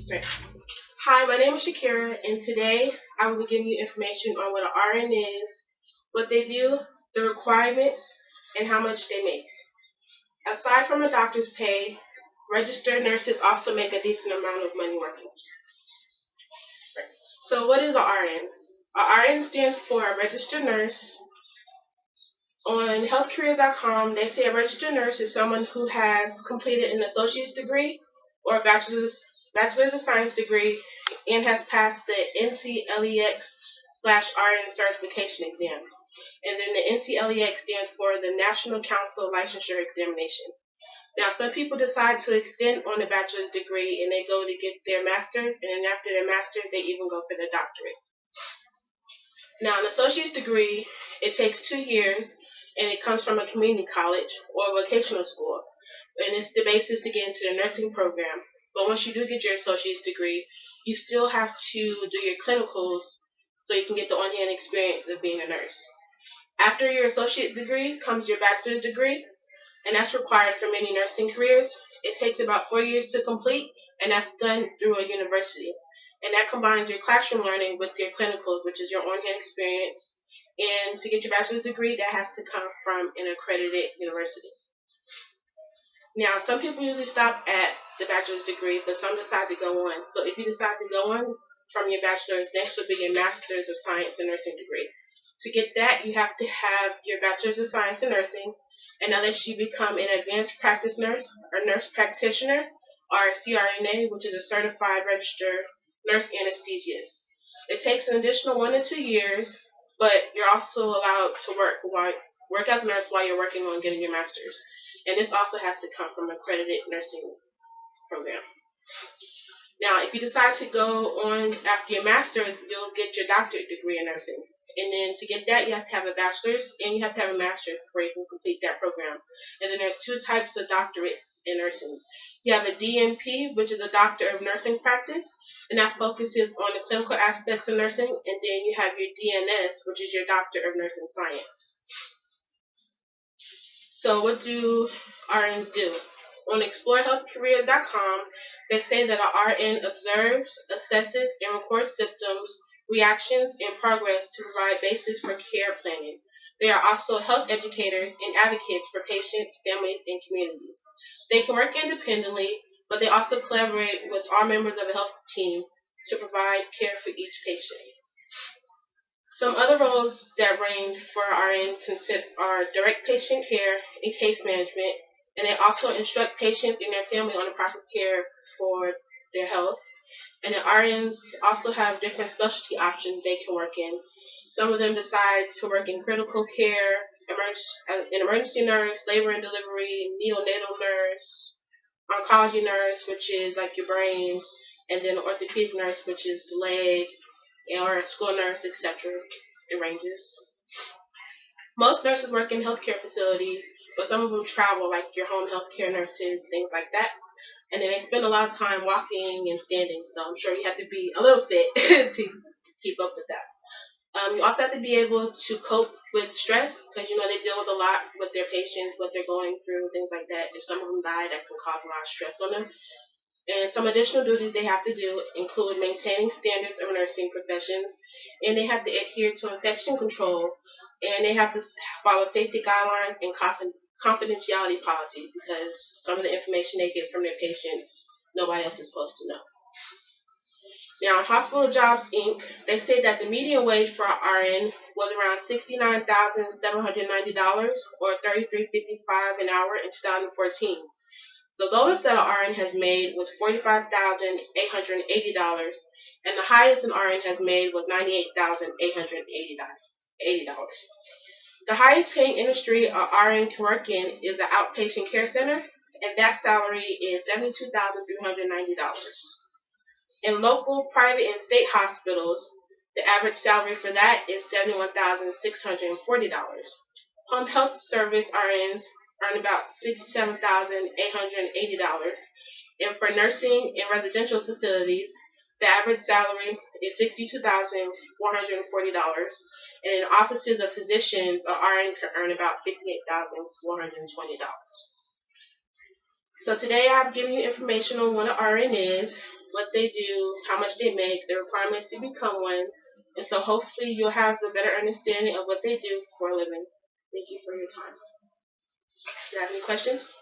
Great. Hi, my name is Shakira, and today I will be giving you information on what an RN is, what they do, the requirements, and how much they make. Aside from a doctor's pay, registered nurses also make a decent amount of money working. So what is a RN? A RN stands for a registered nurse. On healthcareers.com, they say a registered nurse is someone who has completed an associate's degree or a bachelor's of science degree and has passed the NCLEX/RN certification exam. And then the NCLEX stands for the National Council Licensure Examination. Now, some people decide to extend on a bachelor's degree and they go to get their master's, and then after their master's, they even go for their doctorate. Now, an associate's degree, it takes 2 years, and it comes from a community college or vocational school. And it's the basis to get into the nursing program. But once you do get your associate's degree, you still have to do your clinicals so you can get the on-hand experience of being a nurse. After your associate degree comes your bachelor's degree, and that's required for many nursing careers. It takes about 4 years to complete, and that's done through a university. And that combines your classroom learning with your clinicals, which is your on-hand experience. And to get your bachelor's degree, that has to come from an accredited university. Now, some people usually stop at the bachelor's degree, but some decide to go on. So if you decide to go on from your bachelor's, next will be your master's of science in nursing degree. To get that, you have to have your bachelor's of science in nursing, and unless you become an advanced practice nurse or nurse practitioner, or CRNA, which is a certified registered nurse anesthesiologist. It takes an additional 1 to 2 years, but you're also allowed to work as a nurse while you're working on getting your master's. And this also has to come from an accredited nursing program. Now, if you decide to go on after your master's, you'll get your doctorate degree in nursing. And then to get that, you have to have a bachelor's and you have to have a master's before you can complete that program. And then there's 2 types of doctorates in nursing. You have a DNP, which is a Doctor of Nursing Practice, and that focuses on the clinical aspects of nursing. And then you have your DNS, which is your Doctor of Nursing Science. So what do RNs do? On explorehealthcareers.com, they say that an RN observes, assesses, and records symptoms, reactions, and progress to provide basis for care planning. They are also health educators and advocates for patients, families, and communities. They can work independently, but they also collaborate with all members of the health team to provide care for each patient. Some other roles that range for RN are direct patient care and case management, and they also instruct patients and their family on the proper care for their health. And the RNs also have different specialty options they can work in. Some of them decide to work in critical care, an emergency nurse, labor and delivery, neonatal nurse, oncology nurse, which is like your brain, and then an orthopedic nurse, which is the leg, or a school nurse, etc. It ranges. Most nurses work in healthcare facilities, but some of them travel, like your home healthcare nurses, things like that. And then they spend a lot of time walking and standing, so I'm sure you have to be a little fit to keep up with that. You also have to be able to cope with stress, because they deal with a lot with their patients, what they're going through, things like that. If some of them die, that can cause a lot of stress on them. And some additional duties they have to do include maintaining standards of nursing professions, and they have to adhere to infection control, and they have to follow safety guidelines and confidentiality policies, because some of the information they get from their patients, nobody else is supposed to know. Now, Hospital Jobs, Inc., they say that the median wage for an RN was around $69,790, or $33.55 an hour in 2014. The lowest that an RN has made was $45,880, and the highest an RN has made was $98,880. The highest paying industry an RN can work in is an outpatient care center, and that salary is $72,390. In local, private, and state hospitals, the average salary for that is $71,640. Home health service RNs earn about $67,880, and for nursing and residential facilities, the average salary is $62,440, and in offices of physicians, an RN can earn about $58,420. So today I've given you information on what an RN is, what they do, how much they make, the requirements to become one. And so hopefully you'll have a better understanding of what they do for a living. Thank you for your time. Do you have any questions?